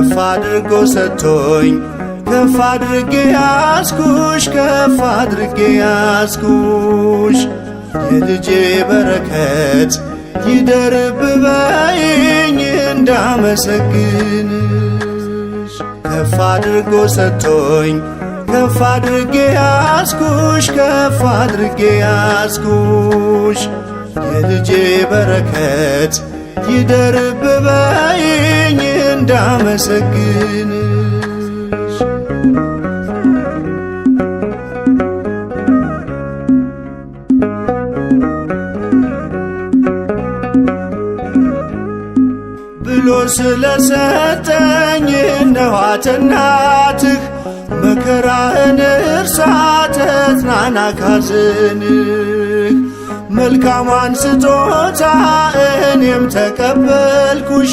ከፍ አድርጎ ሰጥቶኝ ከፍ አድርጌ ያስኩሽ ከፍ አድርጌ ያስኩሽ የልጄ በረከት ይደርብበኝ እንዳመሰግንሽ ከፍ አድርጎ ሰጥቶኝ ከፍ አድርጌ ያስኩሽ ከፍ አድርጌ ያስኩሽ የልጄ በረከት ይደርብበኝ እንዳመሰግንሽ ብሎ ስለሰጠኝ እነኋት እናትህ መከራህን እርሳ ተጽናና ካዘንህ መልካሟን ስጦታ እኔም ተቀበልኩሽ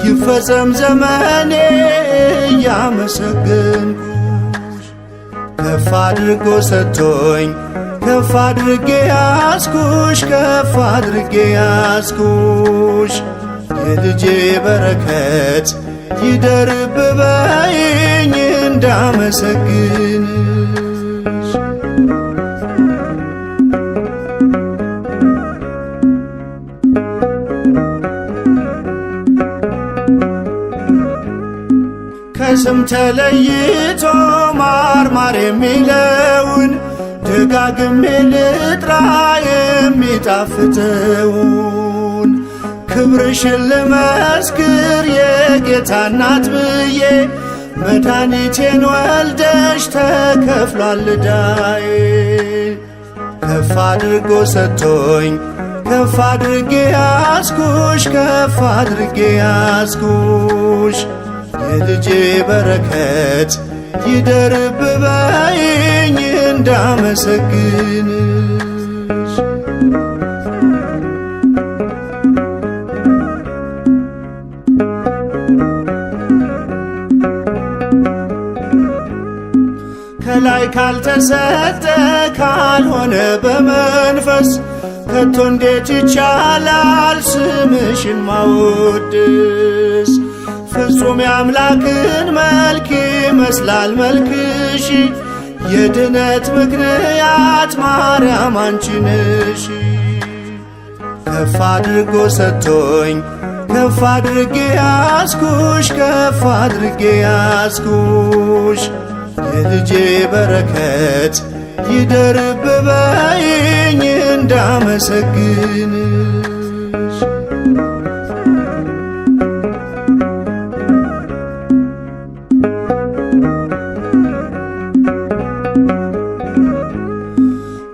ይፈጸም ዘመኔ እያመሰገንኩሽ ከፍ አድርጎ ሰጥቶኝ ከፍ አድርጌ ያስኩሽ ከፍ አድርጌ ያስኩሽ የልጄ በረከት ይደርብበኝ እንዳመሰግንሽ ከስም ተለይቶ ማርማር የሚለውን ደጋግሜ ልጥራ የሚጣፍጠውን ክብርሽን ልመስክር የጌታ እናት ብዬ መድኃኒቴን ወልደሽ ተከፍሏል ዕዳዬ ከፍ አድርጎ ሰጥቶኝ ከፍ አድርጌ ያስኩሽ ከፍ አድርጌ ያስኩሽ የልጄ በረከት ይደርብበኝ እንዳመሰግንሽ ከላይ ካልተሰጠ ካልሆነ በመንፈስ ከቶ እንዴት ይቻላል ስምሽን ማወድስ ፍጹም የአምላክን መልክ ይመስላል መልክሽ የድነት ምክንያት ማርያም አንቺ ነሽ ከፍ አድርጎ ሰጥቶኝ ከፍ አድርጌ ያስኩሽ ከፍ አድርጌ ያስኩሽ የልጄ በረከት ይደርብበኝ እንዳመሰግንሽ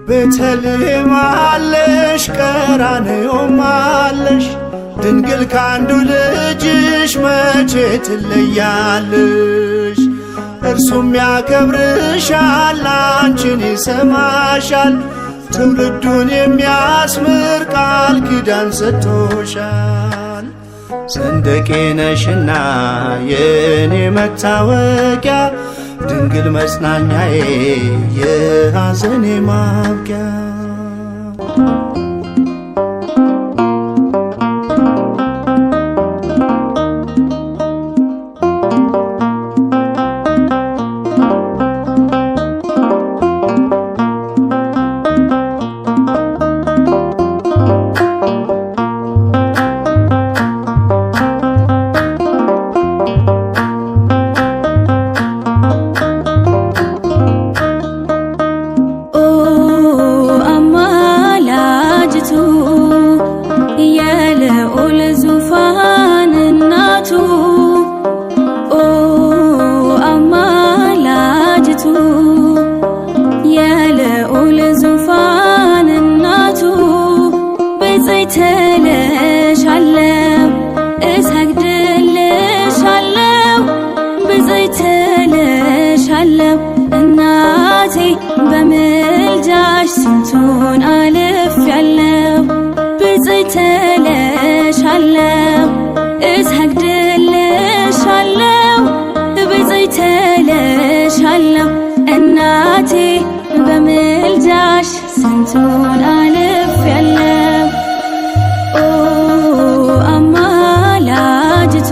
ቤተልሔም አለሽ ቀራንዮም አለሽ ድንግል ካንዱ ልጅሽ መቼ ትለያለሽ እርሱም ያከብርሻል አንቺን ይሰማሻል ትውልዱን የሚያስምር ቃል ኪዳን ሰጥቶሻል ሰንደቄ ነሽና የኔ መታወቂያ ድንግል መጽናኛዬ የሐዘኔ ማብቂያ በምልጃሽ ስንቱን አልፌያለሁ ብፅዕትልሻለሁ እሰግድልሻለሁ ብፅዕትልሻለሁ እናቴ በምልጃሽ ስንቱን አልፌያለሁ ኦ አማላጅቱ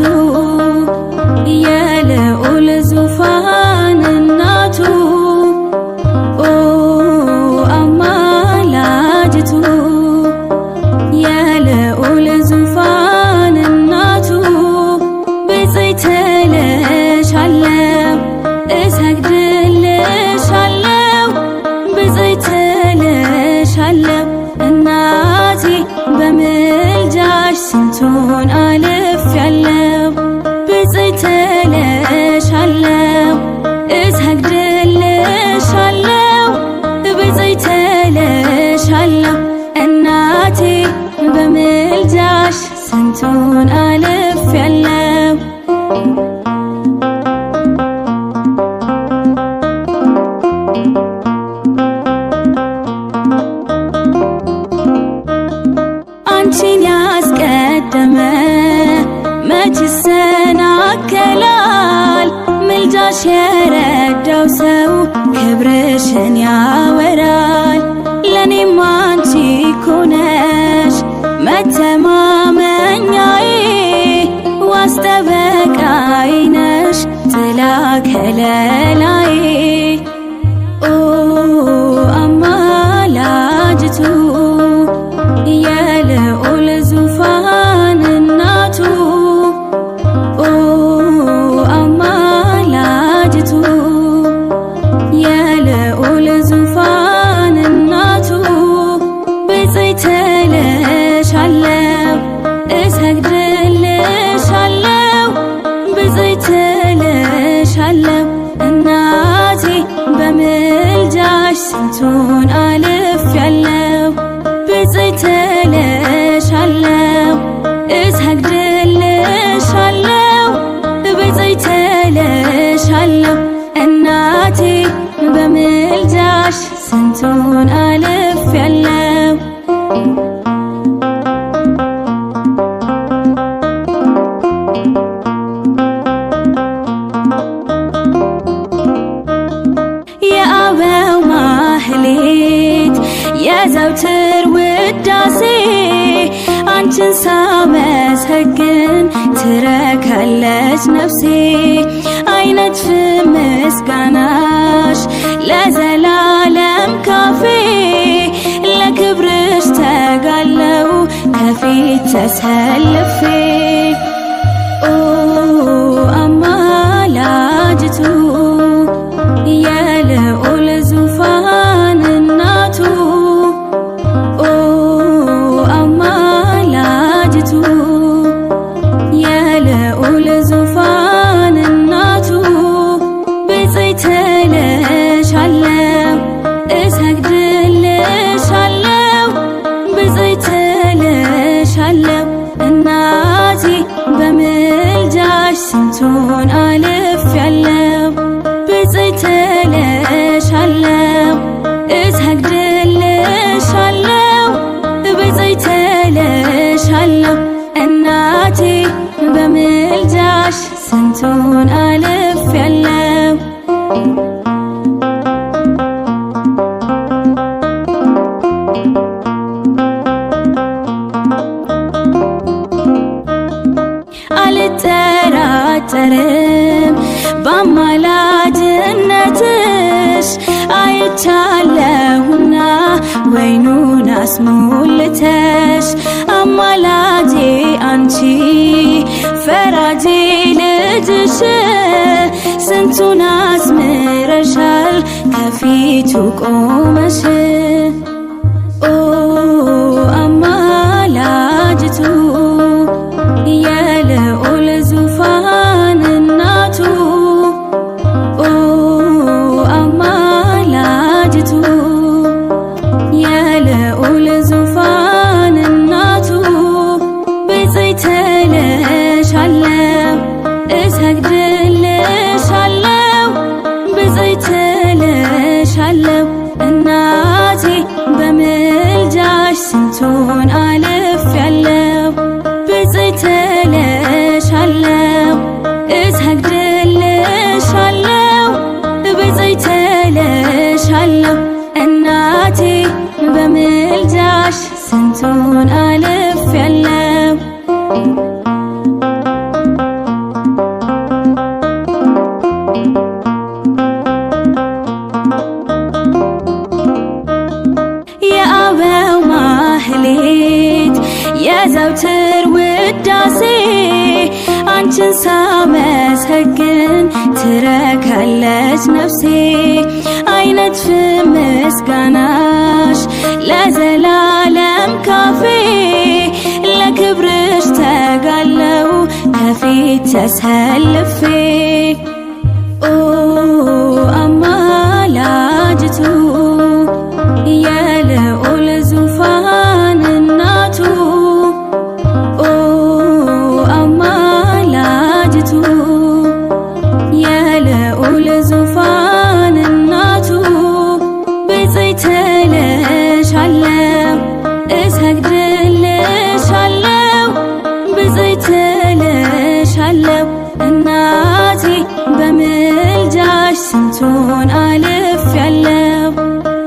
በምልጃሽ ስንቱን አልፌያለሁ። የአበው ማህሌት የዘውትር ውዳሴ አንቺን ሳመሰግን ትረካለች ነፍሴ። አይነጥፍም ምስጋናሽ ለዘላለም ካፌ ለክብርሽ ተጋለው ከፊት ተሰልፌ። ኦ አማላጅቱ የልዑል ዙፋን እናቱ ኦ አማላጅቱ የልዑል ዙፋን እናቱ ብፅዕት እልሻለሁ እሰግድልሻለሁ ብፅዕት እልሻለሁ እናቴ በምልጃሽ ስንቱን አልፌያለሁ። ብፅዕት እልሻለሁ እሰግድልሻለሁ ብፅዕት እልሻለሁ እናቴ በምልጃሽ ስንቱን አልፌያለሁ። አልጠራጠርም በአማላጅነትሽ አይቻለሁና ወይኑን አስሞልተሽ። አማላጄ አንቺ ፈራጄ ልጅሽ ስንቱን አስምረሻል ከፊቱ ቆመሽ። ኦ አማላጅቱ የልዑል ዙፋን እናቱ ኦ አማላጅቱ የልዑል ዙፋን እናቱ ብፅዕት እልሻለሁ እሰግድልሻለሁ ብፅዕት እልሻለሁ እናቴ በምልጃሽ ስንቱን አልፌያለሁ። ብፅዕት እልሻለሁ እሰግድልሻለሁ ብፅዕት እልሻለሁ እናቴ በምልጃሽ ስንቱን አልፌያለሁ። የአበው ማህሌት የዘውትር ውዳሴ አንቺን ሳመሰግን ትረካለች ነፍሴ። አይነጥፍም ምስጋናሽ ለዘላለም ካፌ ለክብርሽ ተጋለው ከፊት ተሰልፌ። ኦ አማላጅቱ የልዑል ዙፋን እናቱ ኦ አማላጅቱ የልዑል ዙፋን እናቱ ብፅዕት እልሻለሁ እሰግድልሻለሁ ብፅዕት እልሻለሁ እናቴ በምልጃሽ ስንቱን አልፌያለሁ።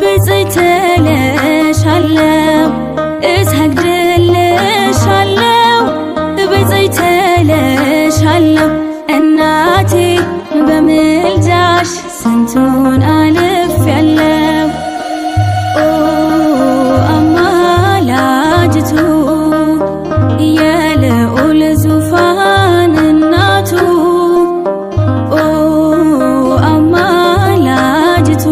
ብፅዕት እልሻለሁ እሰግድልሻለሁ ብፅዕት እልሻለሁ እናቴ በምልጃሽ ስንቱን አልፌያለሁ። ኦ አማላጅቱ የልዑል ዙፋን እናቱ ኦ አማላጅቱ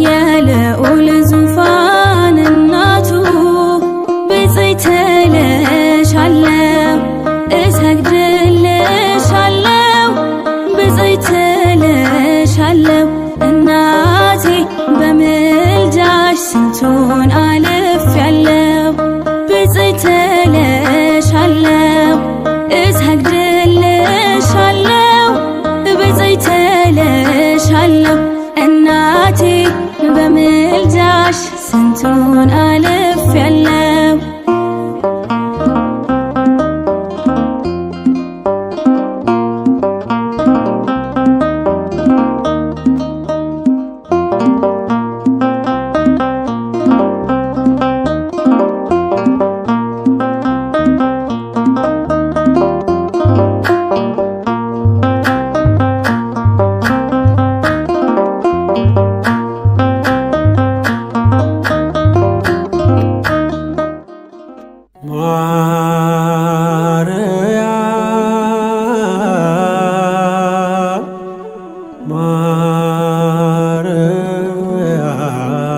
የልዑል ዙፋን እናቱ ብፅዕት እልሻለሁ እሰግድልሻለሁ ብፅዕት እልሻለሁ እናቴ ስንቱን አልፌያለሁ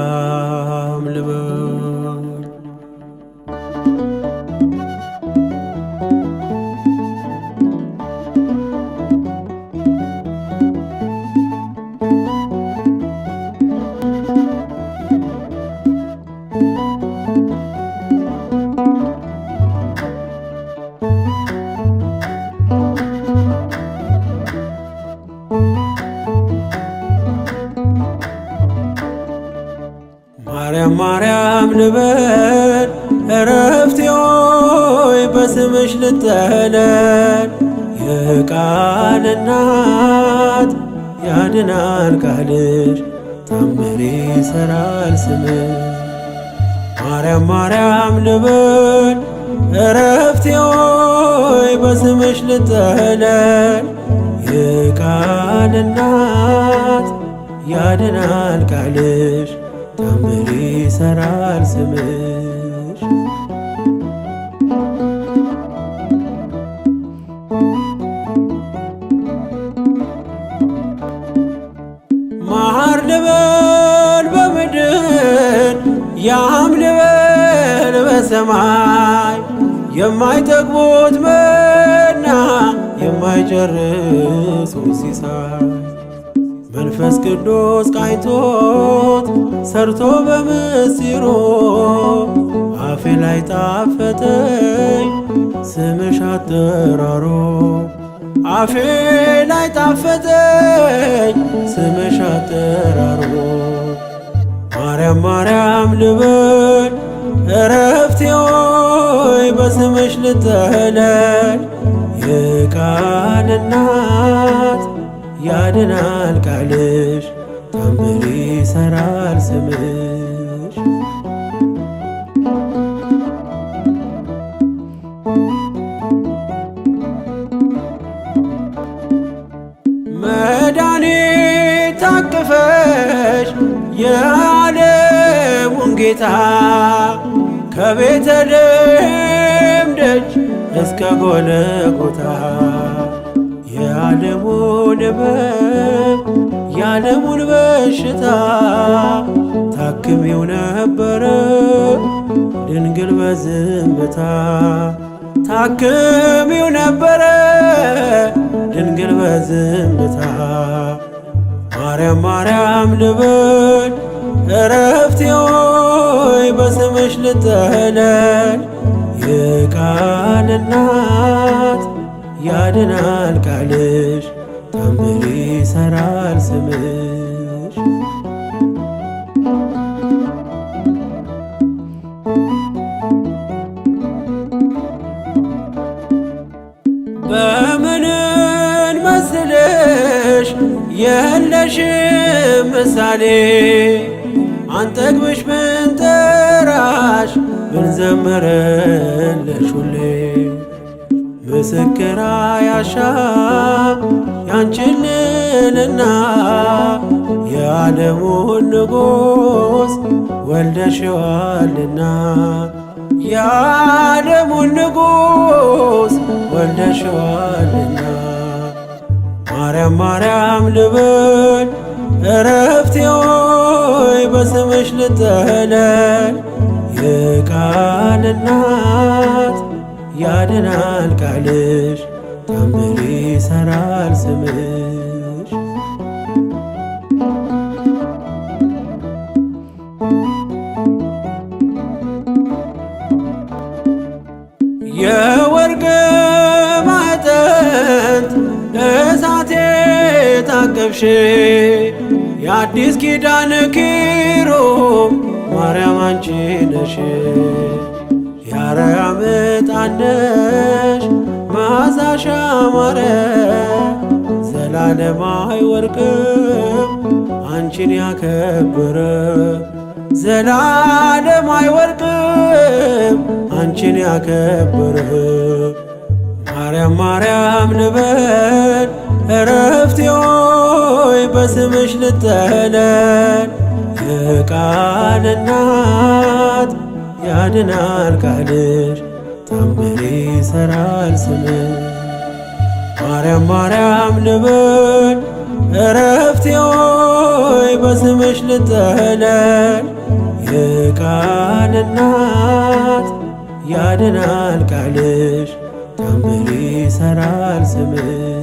ማርያም ልበል። ማርያም ማርያም ልበል እረፍቴ ሆይ በስምሽ ልጠለል። የቃል እናት ያድናል ቃልሽ ታምር ይሠራል ስምሽ። ማርያም ማርያም ልበል እረፍቴ ሆይ በስምሽ ልጠለል። የቃል እናት ያድናል ቃልሽ ታምር ይሠራል ስምሽ። መሐር ልበል በምድር ያም ልበል በሰማይ የማይጠግቡት መና የማይጨርሱት ሲሳይ መንፈስ ቅዱስ ቃኝቶት ሰርቶ በምስጢሩ አፌ ላይ ጣፈጠኝ ስምሽ አጠራሮ። አፌ ላይ ጣፈጠኝ ስምሽ አጠራሮ። ማርያም ማርያም ልበል እረፍቴ ሆይ በስምሽ ልጠለል። የቃል እናት ያድናል ቃልሽ ታምር ይሠራል ስምሽ። መድኃኒት ታቅፈሽ የዓለሙን ጌታ ከቤተልሔም ደጅ እስከ ጎልጎታ የዓለሙን ሕመም የዓለሙን በሽታ ታክሚው ነበረ ድንግል በዝምታ። ታክሚው ነበረ ድንግል በዝምታ። ማርያም ማርያም ልበል እረፍቴ ሆይ በስምሽ ልጠለል። የቃል እናት ያድናል ቃልሽ ታምር ይሠራል ስምሽ። በምንን መስልሽ የለሽም ምሳሌ አንጠግብሽ ብንጠራሽ ብንዘምርልሽ ሁሌ ምስክር አያሻም ያንቺን ልዕልና የዓለሙን ንጉሥ ወልደሽዋልና። የዓለሙን ንጉሥ ወልደሽዋልና። ማርያም ማርያም ልበል እረፍቴ ሆይ በስምሽ ልጠለል። የቃል እናት ያድናል ቃልሽ ታምር ይሠራል ስምሽ። የወርቅ ማዕጠንት እሳቴ ታቀፍሽ የአዲስ ኪዳን ኪሩብ ማርያም አንቺ ነሽ። የአርያም ዕጣን ነሽ መዓዛሽ ያማረ ዘላለም አይወርቅም አንቺን ያከበረ ዘላለም አይወርቅም አንቺን ያከበረ ማርያም ማርያም ልበል እረፍቴ ሆይ በስምሽ ልጠለል የቃል እናት ያድናል ቃልሽ ታምር ይሠራል ስምሽ ማርያም ማርያም ልበል እረፍቴ ሆይ በስምሽ ልጠለል የቃል እናት ያድናል ቃልሽ ታምር ይሠራል ስምሽ